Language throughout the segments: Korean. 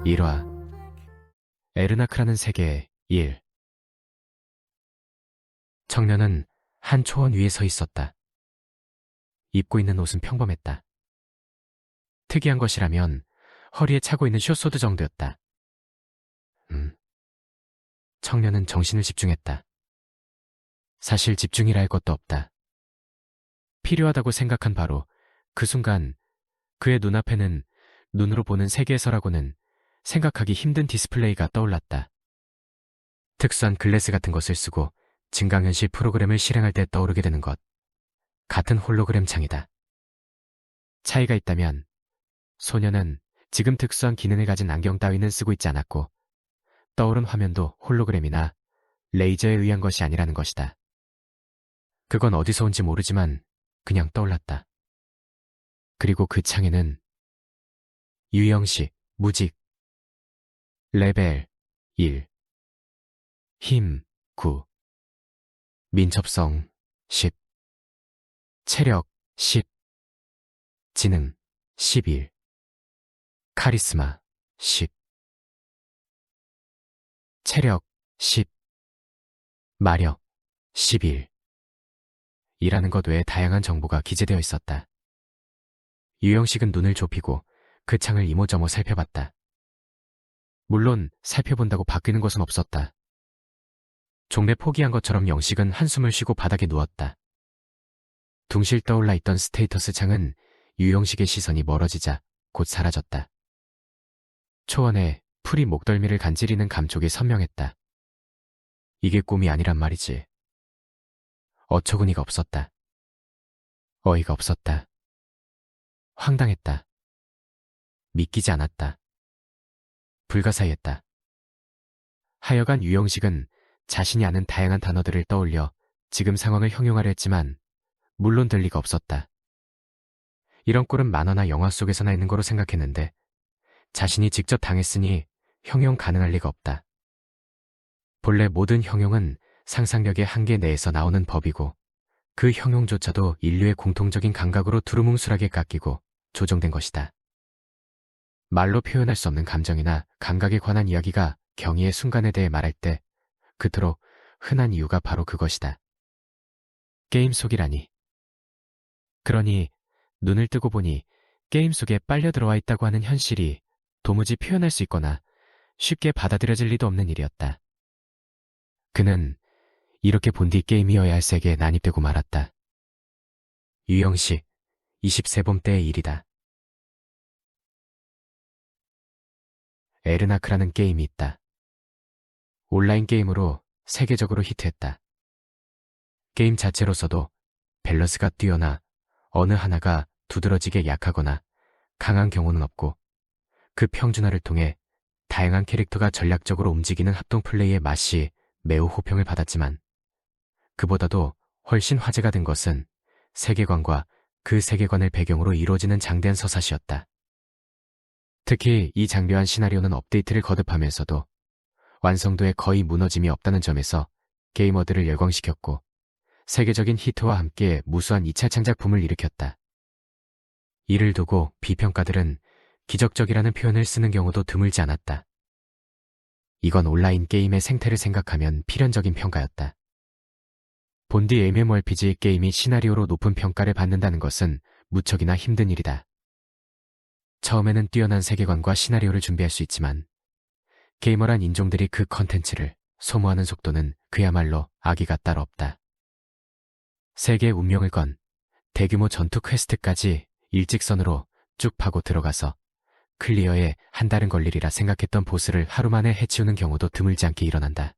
1화 에르나크라는 세계의 1. 청년은 한 초원 위에 서 있었다. 입고 있는 옷은 평범했다. 특이한 것이라면 허리에 차고 있는 숏소드 정도였다. 청년은 정신을 집중했다. 사실 집중이라 할 것도 없다. 필요하다고 생각한 바로 그 순간 그의 눈앞에는 눈으로 보는 세계에서라고는 생각하기 힘든 디스플레이가 떠올랐다. 특수한 글래스 같은 것을 쓰고 증강현실 프로그램을 실행할 때 떠오르게 되는 것. 같은 홀로그램 창이다. 차이가 있다면 소녀는 지금 특수한 기능을 가진 안경 따위는 쓰고 있지 않았고 떠오른 화면도 홀로그램이나 레이저에 의한 것이 아니라는 것이다. 그건 어디서 온지 모르지만 그냥 떠올랐다. 그리고 그 창에는 유형식, 무직, 레벨 1, 힘 9, 민첩성 10, 체력 10, 지능 11, 카리스마 10, 체력 10, 마력 11 이라는 것 외에 다양한 정보가 기재되어 있었다. 유형식은 눈을 좁히고 그 창을 이모저모 살펴봤다. 물론 살펴본다고 바뀌는 것은 없었다. 종래 포기한 것처럼 영식은 한숨을 쉬고 바닥에 누웠다. 둥실 떠올라 있던 스테이터스 창은 유형식의 시선이 멀어지자 곧 사라졌다. 초원에 풀이 목덜미를 간지리는 감촉이 선명했다. 이게 꿈이 아니란 말이지. 어처구니가 없었다. 어이가 없었다. 황당했다. 믿기지 않았다. 불가사의했다. 하여간 유형식은 자신이 아는 다양한 단어들을 떠올려 지금 상황을 형용하려 했지만 물론 될 리가 없었다. 이런 꼴은 만화나 영화 속에서나 있는 거로 생각했는데 자신이 직접 당했으니 형용 가능할 리가 없다. 본래 모든 형용은 상상력의 한계 내에서 나오는 법이고 그 형용조차도 인류의 공통적인 감각으로 두루뭉술하게 깎이고 조정된 것이다. 말로 표현할 수 없는 감정이나 감각에 관한 이야기가 경이의 순간에 대해 말할 때 그토록 흔한 이유가 바로 그것이다. 게임 속이라니. 그러니 눈을 뜨고 보니 게임 속에 빨려 들어와 있다고 하는 현실이 도무지 표현할 수 있거나 쉽게 받아들여질 리도 없는 일이었다. 그는 이렇게 본디 게임이어야 할 세계에 난입되고 말았다. 유형식 20세범 때의 일이다. 에르나크라는 게임이 있다. 온라인 게임으로 세계적으로 히트했다. 게임 자체로서도 밸런스가 뛰어나 어느 하나가 두드러지게 약하거나 강한 경우는 없고 그 평준화를 통해 다양한 캐릭터가 전략적으로 움직이는 합동 플레이의 맛이 매우 호평을 받았지만 그보다도 훨씬 화제가 된 것은 세계관과 그 세계관을 배경으로 이루어지는 장대한 서사시였다. 특히 이 장묘한 시나리오는 업데이트를 거듭하면서도 완성도에 거의 무너짐이 없다는 점에서 게이머들을 열광시켰고 세계적인 히트와 함께 무수한 2차 창작품을 일으켰다. 이를 두고 비평가들은 기적적이라는 표현을 쓰는 경우도 드물지 않았다. 이건 온라인 게임의 생태를 생각하면 필연적인 평가였다. 본디 MMORPG 게임이 시나리오로 높은 평가를 받는다는 것은 무척이나 힘든 일이다. 처음에는 뛰어난 세계관과 시나리오를 준비할 수 있지만 게이머란 인종들이 그 컨텐츠를 소모하는 속도는 그야말로 아기가 따로 없다. 세계의 운명을 건 대규모 전투 퀘스트까지 일직선으로 쭉 파고 들어가서 클리어에 한 달은 걸리리라 생각했던 보스를 하루 만에 해치우는 경우도 드물지 않게 일어난다.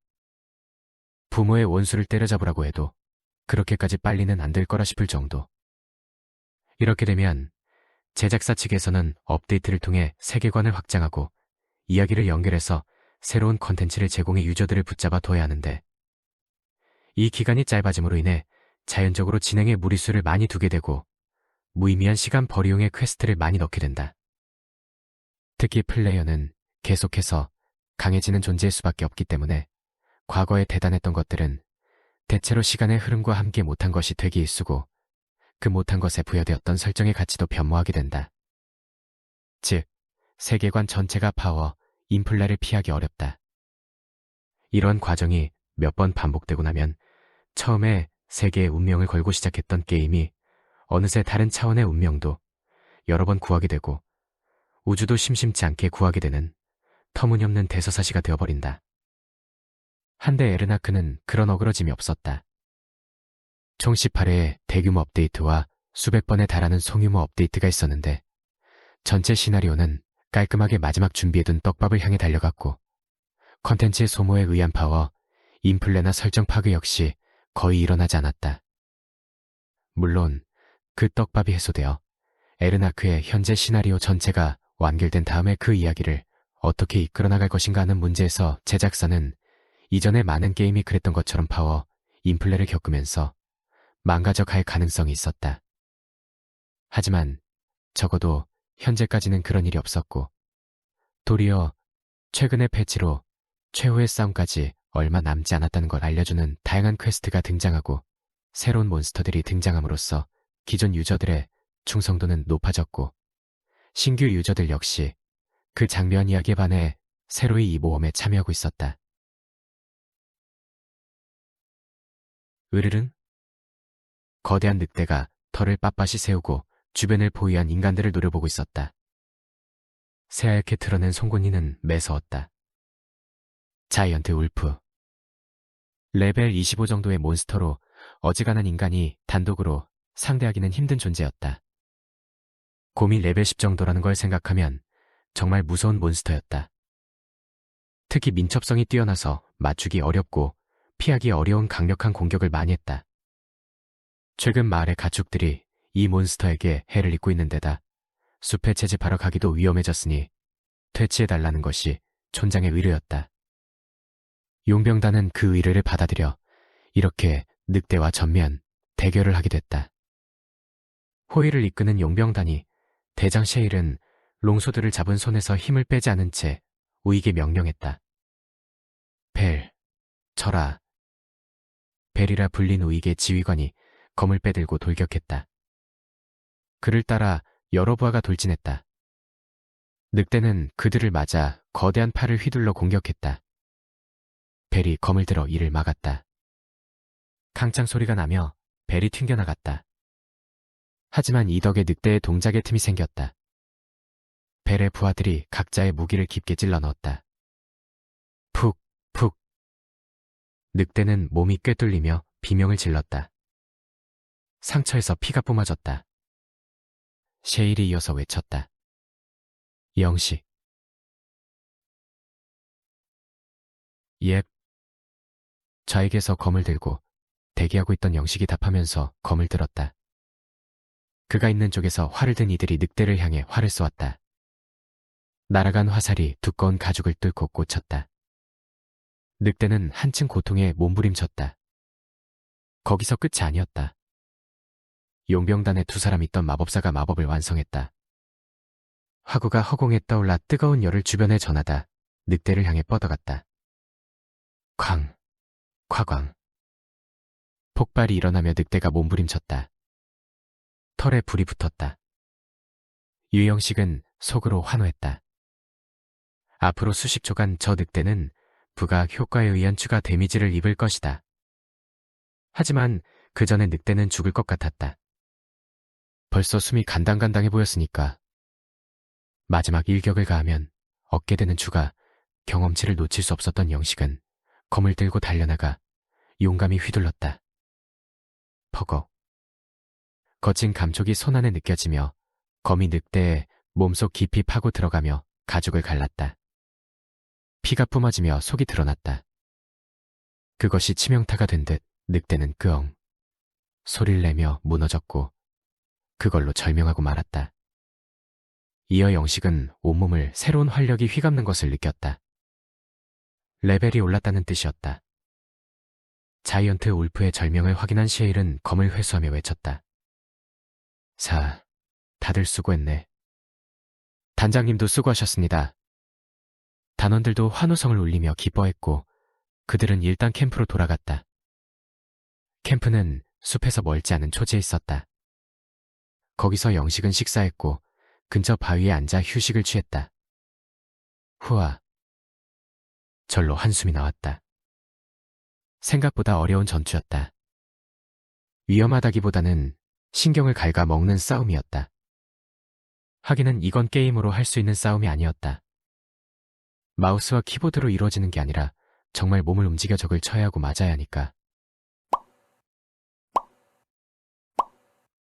부모의 원수를 때려잡으라고 해도 그렇게까지 빨리는 안 될 거라 싶을 정도. 이렇게 되면 제작사 측에서는 업데이트를 통해 세계관을 확장하고 이야기를 연결해서 새로운 컨텐츠를 제공해 유저들을 붙잡아 둬야 하는데 이 기간이 짧아짐으로 인해 자연적으로 진행에 무리수를 많이 두게 되고 무의미한 시간 벌이용의 퀘스트를 많이 넣게 된다. 특히 플레이어는 계속해서 강해지는 존재일 수밖에 없기 때문에 과거에 대단했던 것들은 대체로 시간의 흐름과 함께 못한 것이 되기 일쑤고 그 못한 것에 부여되었던 설정의 가치도 변모하게 된다. 즉, 세계관 전체가 파워 인플레를 피하기 어렵다. 이런 과정이 몇 번 반복되고 나면 처음에 세계의 운명을 걸고 시작했던 게임이 어느새 다른 차원의 운명도 여러 번 구하게 되고 우주도 심심치 않게 구하게 되는 터무니없는 대서사시가 되어버린다. 한데 에르나크는 그런 어그러짐이 없었다. 총 18회의 대규모 업데이트와 수백 번에 달하는 소규모 업데이트가 있었는데 전체 시나리오는 깔끔하게 마지막 준비해둔 떡밥을 향해 달려갔고 컨텐츠의 소모에 의한 파워, 인플레나 설정 파괴 역시 거의 일어나지 않았다. 물론 그 떡밥이 해소되어 에르나크의 현재 시나리오 전체가 완결된 다음에 그 이야기를 어떻게 이끌어 나갈 것인가 하는 문제에서 제작사는 이전에 많은 게임이 그랬던 것처럼 파워, 인플레를 겪으면서 망가져갈 가능성이 있었다. 하지만 적어도 현재까지는 그런 일이 없었고 도리어 최근의 패치로 최후의 싸움까지 얼마 남지 않았다는 걸 알려주는 다양한 퀘스트가 등장하고 새로운 몬스터들이 등장함으로써 기존 유저들의 충성도는 높아졌고 신규 유저들 역시 그 장면 이야기에 반해 새로이 이 모험에 참여하고 있었다. 으르릉? 거대한 늑대가 털을 빳빳이 세우고 주변을 포위한 인간들을 노려보고 있었다. 새하얗게 드러낸 송곳니는 매서웠다. 자이언트 울프. 레벨 25 정도의 몬스터로 어지간한 인간이 단독으로 상대하기는 힘든 존재였다. 곰이 레벨 10 정도라는 걸 생각하면 정말 무서운 몬스터였다. 특히 민첩성이 뛰어나서 맞추기 어렵고 피하기 어려운 강력한 공격을 많이 했다. 최근 마을의 가축들이 이 몬스터에게 해를 입고 있는 데다 숲에 채집하러 가기도 위험해졌으니 퇴치해달라는 것이 촌장의 의뢰였다. 용병단은 그 의뢰를 받아들여 이렇게 늑대와 전면 대결을 하게 됐다. 호위를 이끄는 용병단이 대장 셰일은 롱소드를 잡은 손에서 힘을 빼지 않은 채 우익에 명령했다. 벨, 쳐라. 벨이라 불린 우익의 지휘관이 검을 빼들고 돌격했다. 그를 따라 여러 부하가 돌진했다. 늑대는 그들을 맞아 거대한 팔을 휘둘러 공격했다. 벨이 검을 들어 이를 막았다. 캉짱 소리가 나며 벨이 튕겨나갔다. 하지만 이 덕에 늑대의 동작의 틈이 생겼다. 벨의 부하들이 각자의 무기를 깊게 찔러 넣었다. 푹, 푹. 늑대는 몸이 꿰뚫리며 비명을 질렀다. 상처에서 피가 뿜어졌다. 셰일이 이어서 외쳤다. 영식. 옙. 좌익에서 검을 들고 대기하고 있던 영식이 답하면서 검을 들었다. 그가 있는 쪽에서 활을 든 이들이 늑대를 향해 활을 쏘았다. 날아간 화살이 두꺼운 가죽을 뚫고 꽂혔다. 늑대는 한층 고통에 몸부림쳤다. 거기서 끝이 아니었다. 용병단에 두 사람 있던 마법사가 마법을 완성했다. 화구가 허공에 떠올라 뜨거운 열을 주변에 전하다 늑대를 향해 뻗어갔다. 쾅, 夸광. 폭발이 일어나며 늑대가 몸부림쳤다. 털에 불이 붙었다. 유영식은 속으로 환호했다. 앞으로 수십 초간 저 늑대는 부가 효과에 의한 추가 데미지를 입을 것이다. 하지만 그 전에 늑대는 죽을 것 같았다. 벌써 숨이 간당간당해 보였으니까. 마지막 일격을 가하면 얻게 되는 추가 경험치를 놓칠 수 없었던 영식은 검을 들고 달려나가 용감히 휘둘렀다. 퍼거. 거친 감촉이 손안에 느껴지며 검이 늑대의 몸속 깊이 파고 들어가며 가죽을 갈랐다. 피가 뿜어지며 속이 드러났다. 그것이 치명타가 된 듯 늑대는 끄엉 소리를 내며 무너졌고 그걸로 절명하고 말았다. 이어 영식은 온몸을 새로운 활력이 휘감는 것을 느꼈다. 레벨이 올랐다는 뜻이었다. 자이언트 울프의 절명을 확인한 셰일은 검을 회수하며 외쳤다. 다들 수고했네. 단장님도 수고하셨습니다. 단원들도 환호성을 울리며 기뻐했고 그들은 일단 캠프로 돌아갔다. 캠프는 숲에서 멀지 않은 초지에 있었다. 거기서 영식은 식사했고 근처 바위에 앉아 휴식을 취했다. 후아, 절로 한숨이 나왔다. 생각보다 어려운 전투였다. 위험하다기보다는 신경을 갉아먹는 싸움이었다. 하기는 이건 게임으로 할 수 있는 싸움이 아니었다. 마우스와 키보드로 이루어지는 게 아니라 정말 몸을 움직여 적을 쳐야 하고 맞아야 하니까.